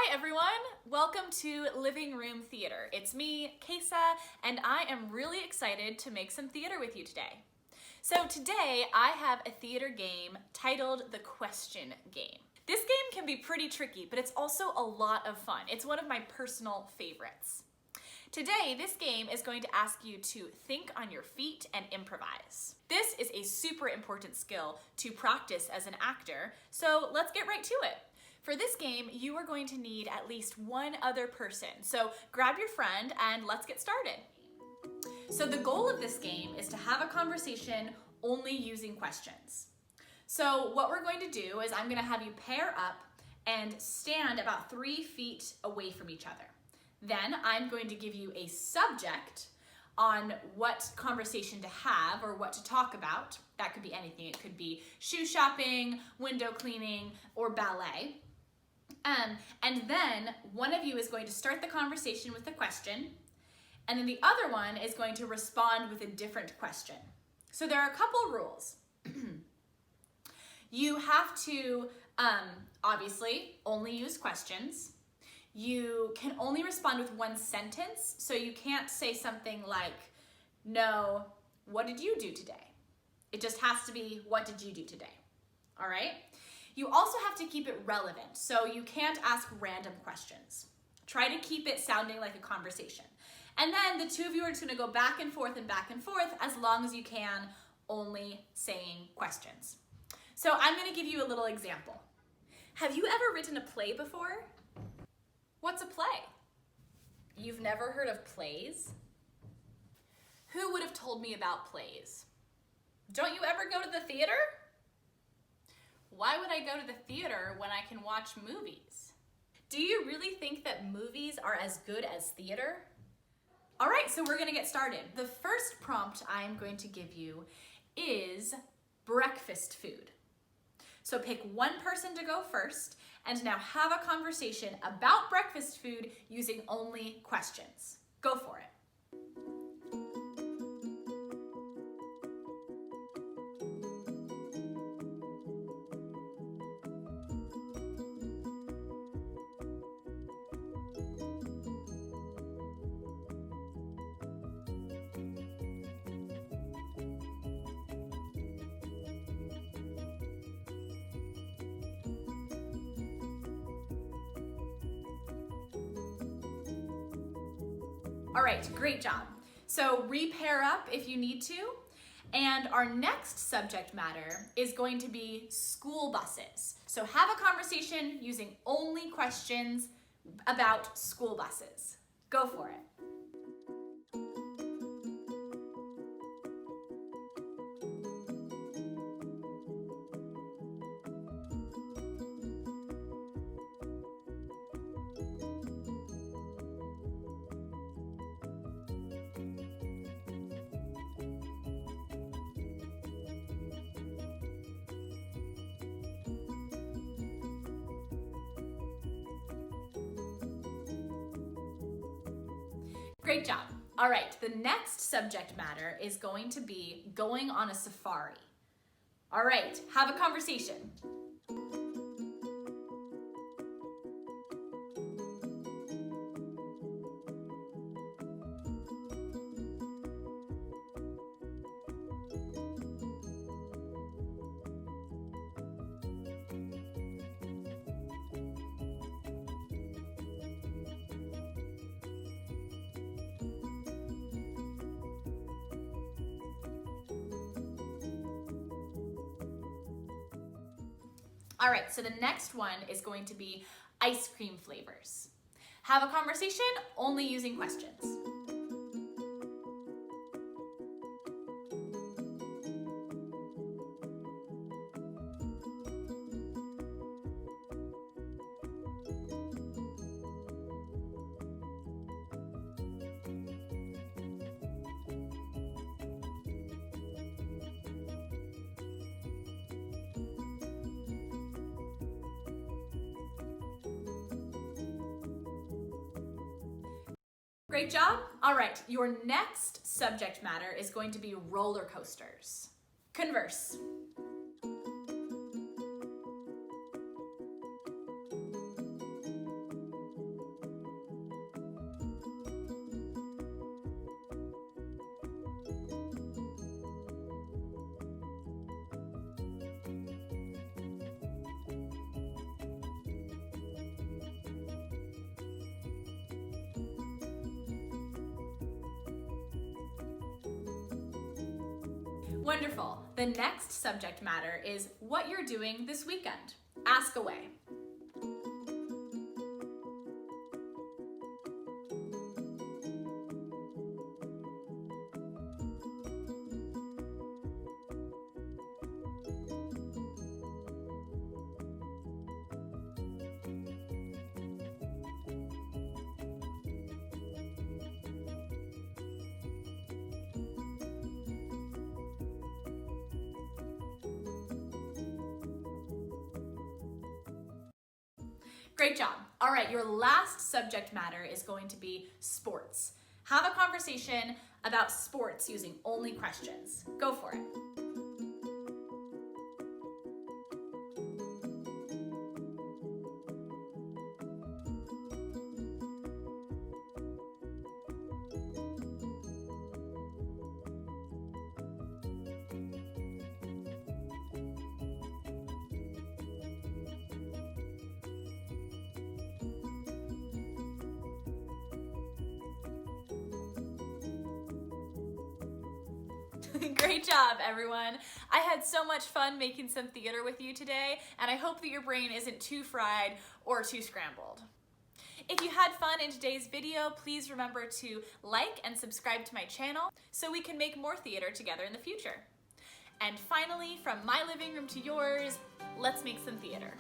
Hi everyone, welcome to Living Room Theater. It's me, Kesa, and I am really excited to make some theater with you today. So today I have a theater game titled The Question Game. This game can be pretty tricky, but it's also a lot of fun. It's one of my personal favorites. Today, this game is going to ask you to think on your feet and improvise. This is a super important skill to practice as an actor, so let's get right to it. For this game, you are going to need at least one other person. So grab your friend and let's get started. So the goal of this game is to have a conversation only using questions. So what we're going to do is I'm going to have you pair up and stand about 3 feet away from each other. Then I'm going to give you a subject on what conversation to have or what to talk about. That could be anything. It could be shoe shopping, window cleaning, or ballet. And then one of you is going to start the conversation with a question, and then the other one is going to respond with a different question. So there are a couple rules. You have to obviously only use questions. You can only respond with one sentence, so you can't say something like, no, what did you do today? It just has to be, what did you do today? All right? You also have to keep it relevant, so you can't ask random questions. Try to keep it sounding like a conversation. And then the two of you are just gonna go back and forth as long as you can, only saying questions. So I'm gonna give you a little example. Have you ever written a play before? What's a play? You've never heard of plays? Who would have told me about plays? Don't you ever go to the theater? Why would I go to the theater when I can watch movies? Do you really think that movies are as good as theater? All right, so we're gonna get started. The first prompt I'm going to give you is breakfast food. So pick one person to go first and now have a conversation about breakfast food using only questions. Go for it. All right, great job. So repair up if you need to. And our next subject matter is going to be school buses. So have a conversation using only questions about school buses. Go for it. Great job. All right, the next subject matter is going to be going on a safari. All right, have a conversation. All right, so the next one is going to be ice cream flavors. Have a conversation only using questions. Great job. All right, your next subject matter is going to be roller coasters. Converse. Wonderful. The next subject matter is what you're doing this weekend. Ask away. Great job. All right, your last subject matter is going to be sports. Have a conversation about sports using only questions. Go for it. Great job, everyone. I had so much fun making some theater with you today, and I hope that your brain isn't too fried or too scrambled. If you had fun in today's video, please remember to like and subscribe to my channel so we can make more theater together in the future. And finally, from my living room to yours, let's make some theater.